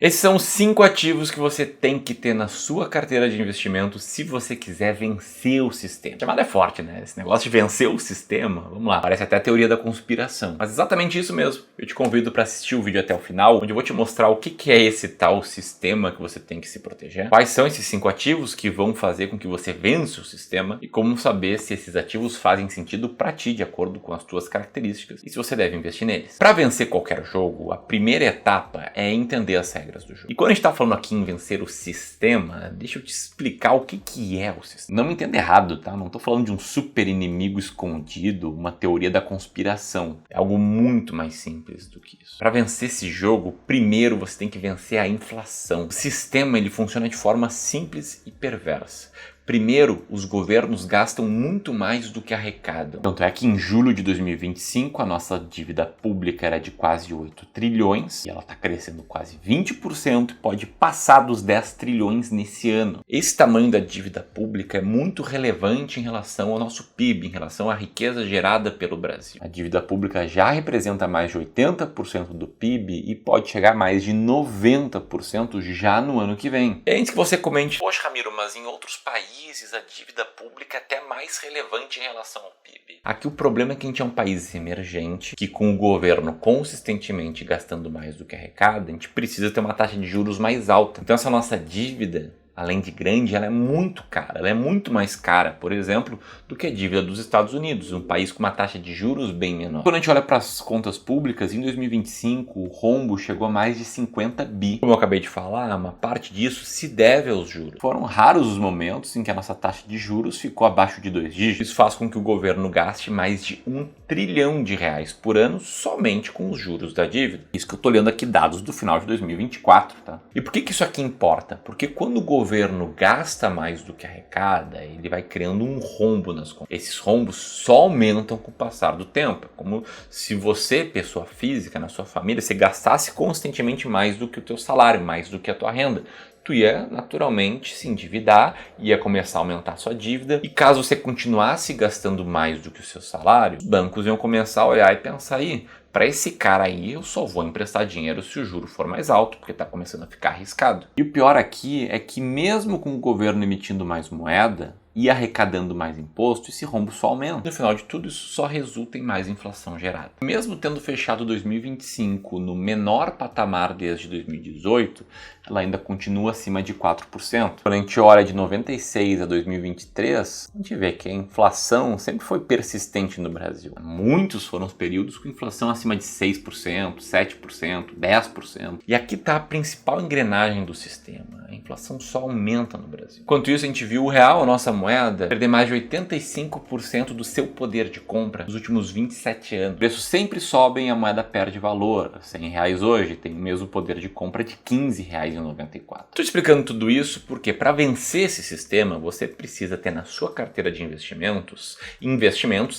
Esses são os 5 ativos que você tem que ter na sua carteira de investimento se você quiser vencer o sistema. A chamada é forte, né? Esse negócio de vencer o sistema, vamos lá, parece até a teoria da conspiração. Mas exatamente isso mesmo. Eu te convido para assistir o vídeo até o final, onde eu vou te mostrar o que é esse tal sistema que você tem que se proteger. Quais são esses 5 ativos que vão fazer com que você vença o sistema e como saber se esses ativos fazem sentido para ti, de acordo com as tuas características, e se você deve investir neles. Para vencer qualquer jogo, a primeira etapa é entender as regras do jogo. E quando a gente está falando aqui em vencer o sistema, deixa eu te explicar o que é o sistema. Não me entenda errado, tá? Não estou falando de um super inimigo escondido, uma teoria da conspiração. É algo muito mais simples do que isso. Para vencer esse jogo, primeiro você tem que vencer a inflação. O sistema ele funciona de forma simples e perversa. Primeiro, os governos gastam muito mais do que arrecadam. Tanto é que em julho de 2025 a nossa dívida pública era de quase 8 trilhões e ela está crescendo quase 20% e pode passar dos 10 trilhões nesse ano. Esse tamanho da dívida pública é muito relevante em relação ao nosso PIB, em relação à riqueza gerada pelo Brasil. A dívida pública já representa mais de 80% do PIB e pode chegar a mais de 90% já no ano que vem. E antes que você comente, poxa Ramiro, mas em outros países a dívida pública é até mais relevante em relação ao PIB. Aqui o problema é que a gente é um país emergente, que com o governo consistentemente gastando mais do que arrecada, a gente precisa ter uma taxa de juros mais alta. Então essa nossa dívida, além de grande, ela é muito cara. Ela é muito mais cara, por exemplo, do que a dívida dos Estados Unidos, um país com uma taxa de juros bem menor. Quando a gente olha para as contas públicas, em 2025 o rombo chegou a mais de 50 bi. Como eu acabei de falar, uma parte disso se deve aos juros. Foram raros os momentos em que a nossa taxa de juros ficou abaixo de 2 dígitos. Isso faz com que o governo gaste mais de 1 trilhão de reais por ano somente com os juros da dívida. Isso que eu estou olhando aqui dados do final de 2024, tá? E por que isso aqui importa? Porque quando o governo gasta mais do que arrecada, ele vai criando um rombo nas contas. Esses rombos só aumentam com o passar do tempo. É como se você, pessoa física, na sua família, você gastasse constantemente mais do que o teu salário, mais do que a tua renda. Tu ia naturalmente se endividar, ia começar a aumentar a sua dívida, e caso você continuasse gastando mais do que o seu salário, os bancos iam começar a olhar e pensar aí, para esse cara aí eu só vou emprestar dinheiro se o juro for mais alto, porque está começando a ficar arriscado. E o pior aqui é que mesmo com o governo emitindo mais moeda e arrecadando mais imposto, esse rombo só aumenta. No final de tudo, isso só resulta em mais inflação gerada. Mesmo tendo fechado 2025 no menor patamar desde 2018, ela ainda continua acima de 4%. Quando a gente olha de 96 a 2023, a gente vê que a inflação sempre foi persistente no Brasil. Muitos foram os períodos com inflação acima de 6%, 7%, 10%. E aqui está a principal engrenagem do sistema. A inflação só aumenta no Brasil. Enquanto isso, a gente viu o real, a nossa moeda, perder mais de 85% do seu poder de compra nos últimos 27 anos. Os preços sempre sobem e a moeda perde valor. R$100 hoje tem o mesmo poder de compra de R$15,94. Estou explicando tudo isso porque para vencer esse sistema, você precisa ter na sua carteira de investimentos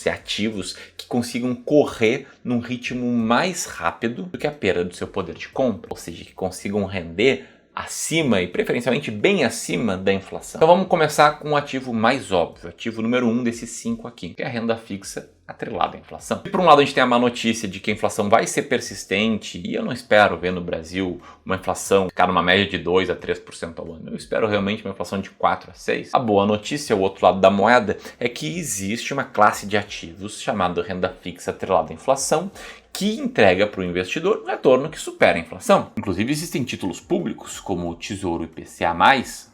e ativos que consigam correr num ritmo mais rápido do que a perda do seu poder de compra. Ou seja, que consigam render acima e preferencialmente bem acima da inflação. Então vamos começar com o ativo mais óbvio, ativo número 1 desses 5 aqui, que é a renda fixa atrelada à inflação. E por um lado a gente tem a má notícia de que a inflação vai ser persistente e eu não espero ver no Brasil uma inflação ficar numa média de 2 a 3% ao ano. Eu espero realmente uma inflação de 4 a 6%. A boa notícia, o outro lado da moeda, é que existe uma classe de ativos chamada renda fixa atrelada à inflação que entrega para o investidor um retorno que supera a inflação. Inclusive existem títulos públicos como o Tesouro IPCA+,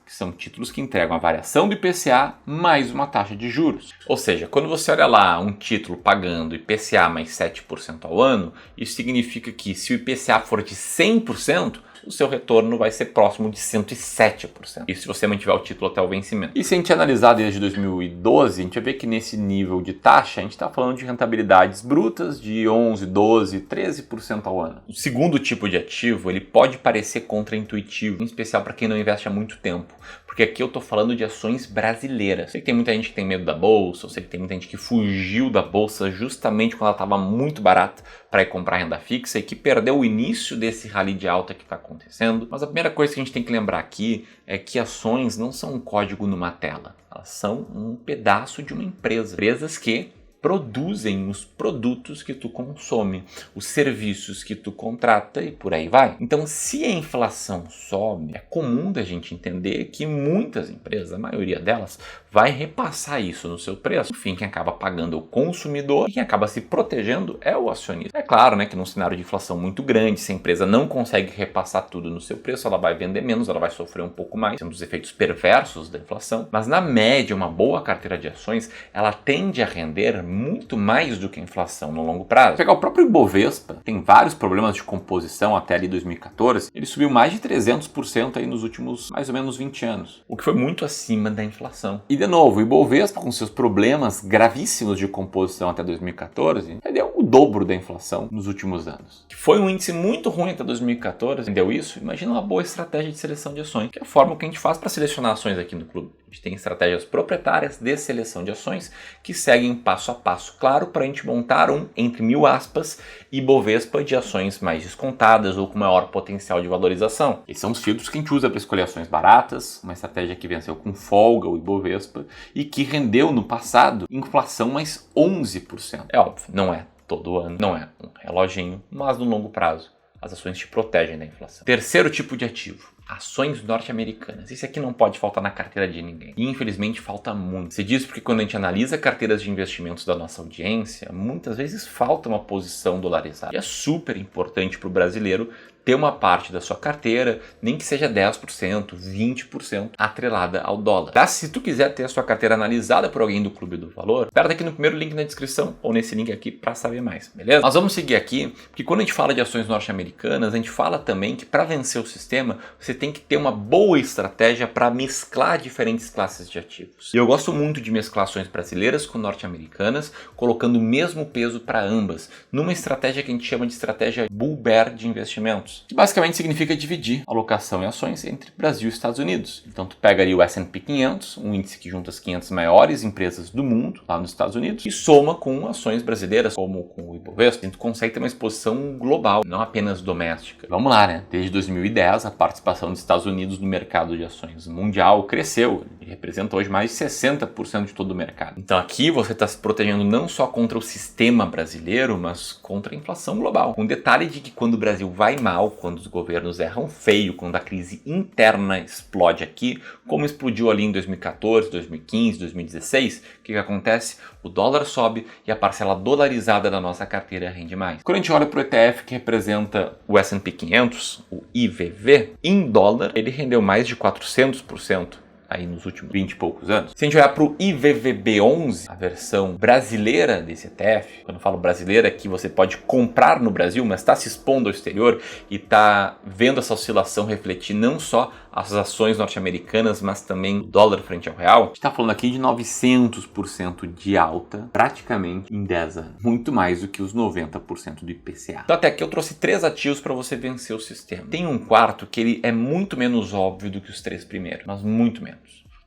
que são títulos que entregam a variação do IPCA mais uma taxa de juros. Ou seja, quando você olha lá um título pagando IPCA mais 7% ao ano, isso significa que se o IPCA for de 100%, o seu retorno vai ser próximo de 107%. Isso se você mantiver o título até o vencimento. E se a gente analisar desde 2012, a gente vai ver que nesse nível de taxa, a gente está falando de rentabilidades brutas de 11, 12, 13% ao ano. O segundo tipo de ativo, ele pode parecer contraintuitivo, em especial para quem não investe há muito tempo. Porque aqui eu estou falando de ações brasileiras. Eu sei que tem muita gente que tem medo da bolsa, eu sei que tem muita gente que fugiu da bolsa justamente quando ela estava muito barata para ir comprar renda fixa e que perdeu o início desse rally de alta que está acontecendo. Mas a primeira coisa que a gente tem que lembrar aqui é que ações não são um código numa tela. Elas são um pedaço de uma empresa. Empresas que produzem os produtos que tu consome, os serviços que tu contrata e por aí vai. Então, se a inflação sobe, é comum da gente entender que muitas empresas, a maioria delas, vai repassar isso no seu preço. Enfim, quem acaba pagando é o consumidor e quem acaba se protegendo é o acionista. É claro, né, que num cenário de inflação muito grande, se a empresa não consegue repassar tudo no seu preço, ela vai vender menos, ela vai sofrer um pouco mais. É um dos efeitos perversos da inflação. Mas na média, uma boa carteira de ações, ela tende a render muito mais do que a inflação no longo prazo. Pegar o próprio Ibovespa, tem vários problemas de composição até ali 2014, ele subiu mais de 300% aí nos últimos mais ou menos 20 anos, o que foi muito acima da inflação. E de novo, o Ibovespa com seus problemas gravíssimos de composição até 2014, deu o dobro da inflação nos últimos anos. Que foi um índice muito ruim até 2014, deu isso? Imagina uma boa estratégia de seleção de ações, que é a forma que a gente faz para selecionar ações aqui no clube. A gente tem estratégias proprietárias de seleção de ações que seguem passo a passo claro para a gente montar um, entre mil aspas, Ibovespa de ações mais descontadas ou com maior potencial de valorização. Esses são os filtros que a gente usa para escolher ações baratas, uma estratégia que venceu com folga o Ibovespa e que rendeu no passado inflação mais 11%. É óbvio, não é todo ano, não é um reloginho, mas no longo prazo as ações te protegem da inflação. Terceiro tipo de ativo, ações norte-americanas. Esse aqui não pode faltar na carteira de ninguém. E infelizmente falta muito. Se diz porque quando a gente analisa carteiras de investimentos da nossa audiência, muitas vezes falta uma posição dolarizada. E é super importante para o brasileiro ter uma parte da sua carteira, nem que seja 10%, 20% atrelada ao dólar. Tá? Se tu quiser ter a sua carteira analisada por alguém do Clube do Valor, aperta aqui no primeiro link na descrição ou nesse link aqui para saber mais, beleza? Nós vamos seguir aqui, porque quando a gente fala de ações norte-americanas, a gente fala também que para vencer o sistema, você tem que ter uma boa estratégia para mesclar diferentes classes de ativos. E eu gosto muito de mesclar ações brasileiras com norte-americanas, colocando o mesmo peso para ambas, numa estratégia que a gente chama de estratégia bull-bear de investimentos, que basicamente significa dividir a alocação em ações entre Brasil e Estados Unidos. Então tu pega ali o S&P 500, um índice que junta as 500 maiores empresas do mundo, lá nos Estados Unidos, e soma com ações brasileiras, como com o Ibovespa, e tu consegue ter uma exposição global, não apenas doméstica. Vamos lá, né? Desde 2010, a participação dos Estados Unidos no mercado de ações mundial cresceu e representa hoje mais de 60% de todo o mercado. Então aqui você está se protegendo não só contra o sistema brasileiro, mas contra a inflação global. Um detalhe de que quando o Brasil vai mal, quando os governos erram feio, quando a crise interna explode aqui, como explodiu ali em 2014, 2015, 2016, o que acontece? O dólar sobe e a parcela dolarizada da nossa carteira rende mais. Quando a gente olha para o ETF que representa o S&P 500, o IVV, em dólar ele rendeu mais de 400% aí nos últimos 20 e poucos anos. Se a gente olhar para o IVVB11, a versão brasileira desse ETF, quando eu falo brasileira, é que você pode comprar no Brasil, mas está se expondo ao exterior e está vendo essa oscilação refletir não só as ações norte-americanas, mas também o dólar frente ao real, a gente está falando aqui de 900% de alta, praticamente em 10 anos. Muito mais do que os 90% do IPCA. Então até aqui eu trouxe 3 ativos para você vencer o sistema. Tem um quarto que ele é muito menos óbvio do que os 3 primeiros, mas muito menos.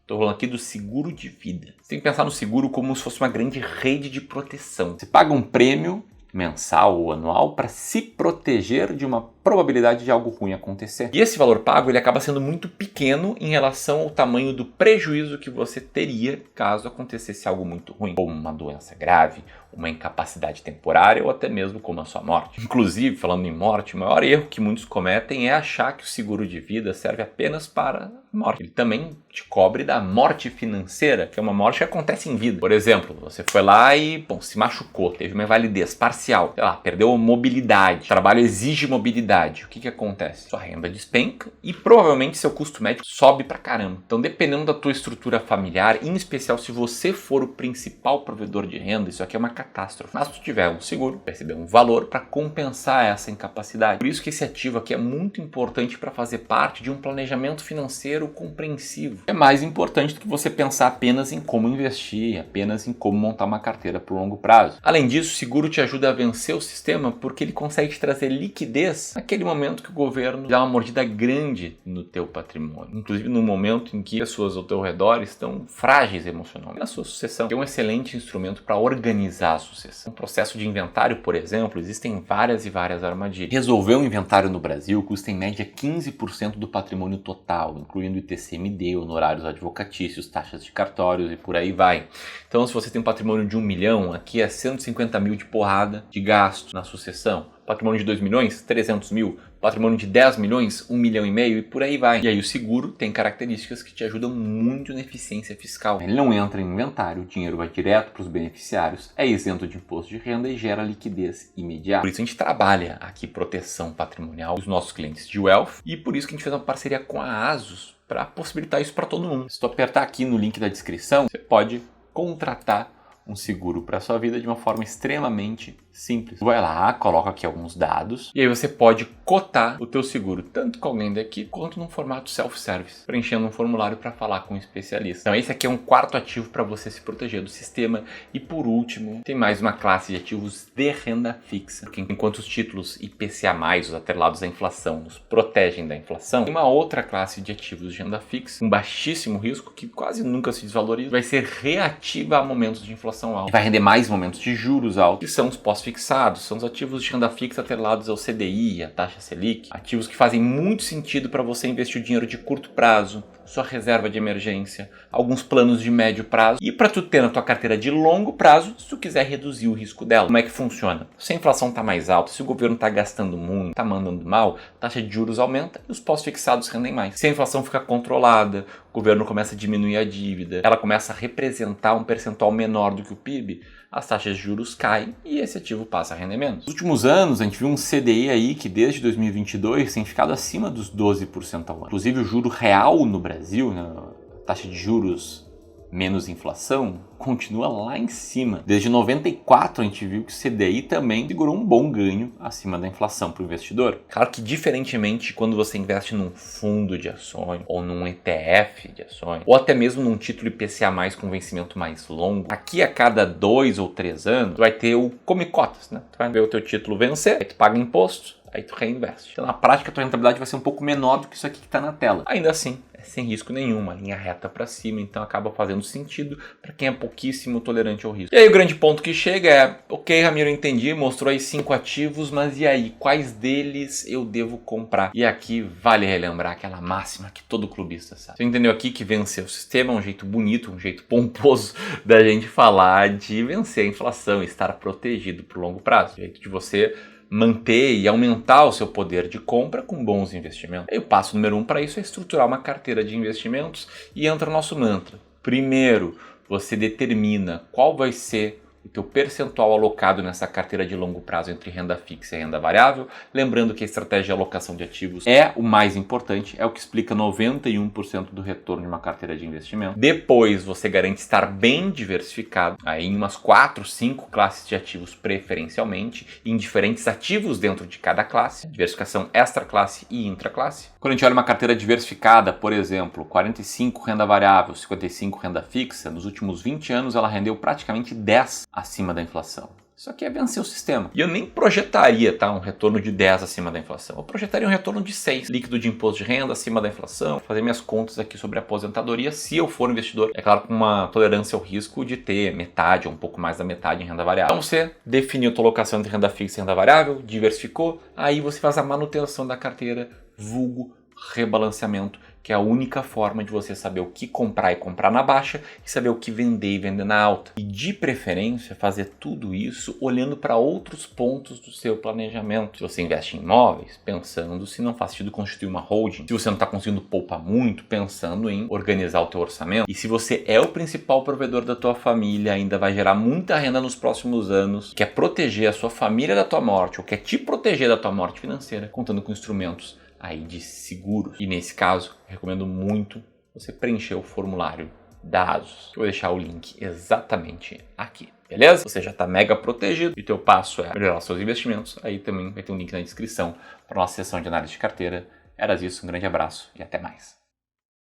Estou falando aqui do seguro de vida. Você tem que pensar no seguro como se fosse uma grande rede de proteção. Você paga um prêmio mensal ou anual para se proteger de uma probabilidade de algo ruim acontecer. E esse valor pago ele acaba sendo muito pequeno em relação ao tamanho do prejuízo que você teria caso acontecesse algo muito ruim, como uma doença grave, uma incapacidade temporária ou até mesmo como a sua morte. Inclusive, falando em morte, o maior erro que muitos cometem é achar que o seguro de vida serve apenas para a morte. Ele também te cobre da morte financeira, que é uma morte que acontece em vida. Por exemplo, você foi lá e se machucou, teve uma invalidez parcial, sei lá, perdeu a mobilidade, o trabalho exige mobilidade. O que acontece? Sua renda despenca e provavelmente seu custo médico sobe pra caramba. Então, dependendo da tua estrutura familiar, em especial se você for o principal provedor de renda, isso aqui é uma catástrofe. Mas se tu tiver um seguro, vai receber um valor para compensar essa incapacidade. Por isso que esse ativo aqui é muito importante para fazer parte de um planejamento financeiro compreensivo. É mais importante do que você pensar apenas em como investir, apenas em como montar uma carteira por longo prazo. Além disso, o seguro te ajuda ajuda a vencer o sistema porque ele consegue te trazer liquidez naquele momento que o governo dá uma mordida grande no teu patrimônio. Inclusive no momento em que pessoas ao teu redor estão frágeis emocionalmente. Na sua sucessão é um excelente instrumento para organizar a sucessão. No processo de inventário, por exemplo, existem várias e várias armadilhas. Resolver um inventário no Brasil custa em média 15% do patrimônio total, incluindo ITCMD, honorários advocatícios, taxas de cartórios e por aí vai. Então, se você tem um patrimônio de 1 milhão, aqui é 150 mil de porrada de gasto na sucessão. Patrimônio de 2 milhões, 300 mil. Patrimônio de 10 milhões, 1,5 milhão e por aí vai. E aí o seguro tem características que te ajudam muito na eficiência fiscal. Ele não entra em inventário, o dinheiro vai direto para os beneficiários, é isento de imposto de renda e gera liquidez imediata. Por isso a gente trabalha aqui proteção patrimonial dos nossos clientes de Wealth e por isso que a gente fez uma parceria com a Asus para possibilitar isso para todo mundo. Se tu apertar aqui no link da descrição, você pode contratar um seguro para sua vida de uma forma extremamente simples. Vai lá, coloca aqui alguns dados e aí você pode cotar o teu seguro tanto com alguém daqui quanto num formato self-service, preenchendo um formulário para falar com um especialista. Então esse aqui é um quarto ativo para você se proteger do sistema. E por último, tem mais uma classe de ativos de renda fixa, porque enquanto os títulos IPCA+, os atrelados à inflação, nos protegem da inflação, tem uma outra classe de ativos de renda fixa, com baixíssimo risco, que quase nunca se desvaloriza, vai ser reativa a momentos de inflação alta. Vai render mais momentos de juros altos, que são os pós-fixados, são os ativos de renda fixa atrelados ao CDI, a taxa Selic, ativos que fazem muito sentido para você investir o dinheiro de curto prazo, sua reserva de emergência, alguns planos de médio prazo e para tu ter na tua carteira de longo prazo, se tu quiser reduzir o risco dela. Como é que funciona? Se a inflação está mais alta, se o governo está gastando muito, está mandando mal, a taxa de juros aumenta e os pós-fixados rendem mais. Se a inflação fica controlada, o governo começa a diminuir a dívida, ela começa a representar um percentual menor do que o PIB, as taxas de juros caem e esse ativo passa a render menos. Nos últimos anos, a gente viu um CDI aí que desde 2022 tem ficado acima dos 12% ao ano. Inclusive o juro real no Brasil, né, a taxa de juros menos inflação, continua lá em cima. Desde 94 a gente viu que o CDI também segurou um bom ganho acima da inflação para o investidor. Claro que diferentemente quando você investe num fundo de ações ou num ETF de ações ou até mesmo num título IPCA+, com vencimento mais longo, aqui a cada 2 ou 3 anos tu vai ter o come cotas, né? Tu vai ver o teu título vencer, aí tu paga imposto, aí tu reinveste. Então na prática a tua rentabilidade vai ser um pouco menor do que isso aqui que está na tela. Ainda assim, é sem risco nenhum, uma linha reta para cima, então acaba fazendo sentido para quem é pouquíssimo tolerante ao risco. E aí o grande ponto que chega é, ok, Ramiro, entendi, mostrou aí 5 ativos, mas e aí, quais deles eu devo comprar? E aqui vale relembrar aquela máxima que todo clubista sabe. Você entendeu aqui que vencer o sistema é um jeito bonito, um jeito pomposo da gente falar de vencer a inflação, estar protegido por longo prazo. O jeito de você manter e aumentar o seu poder de compra com bons investimentos. E o passo número 1 para isso é estruturar uma carteira de investimentos e entra o nosso mantra. Primeiro, você determina qual vai ser o teu percentual alocado nessa carteira de longo prazo entre renda fixa e renda variável. Lembrando que a estratégia de alocação de ativos é o mais importante, é o que explica 91% do retorno de uma carteira de investimento. Depois você garante estar bem diversificado, aí em umas 4, 5 classes de ativos preferencialmente, em diferentes ativos dentro de cada classe, diversificação extra-classe e intra-classe. Quando a gente olha uma carteira diversificada, por exemplo, 45 renda variável, 55 renda fixa, nos últimos 20 anos ela rendeu praticamente 10 acima da inflação. Isso aqui é vencer o sistema. E eu nem projetaria, tá, um retorno de 10 acima da inflação. Eu projetaria um retorno de 6, líquido de imposto de renda acima da inflação, fazer minhas contas aqui sobre aposentadoria, se eu for investidor, é claro, com uma tolerância ao risco de ter metade ou um pouco mais da metade em renda variável. Então você definiu a tua alocação entre renda fixa e renda variável, diversificou, aí você faz a manutenção da carteira, vulgo rebalanceamento, que é a única forma de você saber o que comprar e comprar na baixa e saber o que vender e vender na alta. E de preferência fazer tudo isso olhando para outros pontos do seu planejamento. Se você investe em imóveis, pensando se não faz sentido constituir uma holding. Se você não está conseguindo poupar muito, pensando em organizar o teu orçamento. E se você é o principal provedor da tua família, ainda vai gerar muita renda nos próximos anos, quer proteger a sua família da tua morte ou quer te proteger da tua morte financeira, contando com instrumentos aí de seguros. E nesse caso, recomendo muito você preencher o formulário da Asus. Eu vou deixar o link exatamente aqui, beleza? Você já está mega protegido e o teu passo é melhorar seus investimentos. Aí também vai ter um link na descrição para a nossa sessão de análise de carteira. Era isso, um grande abraço e até mais.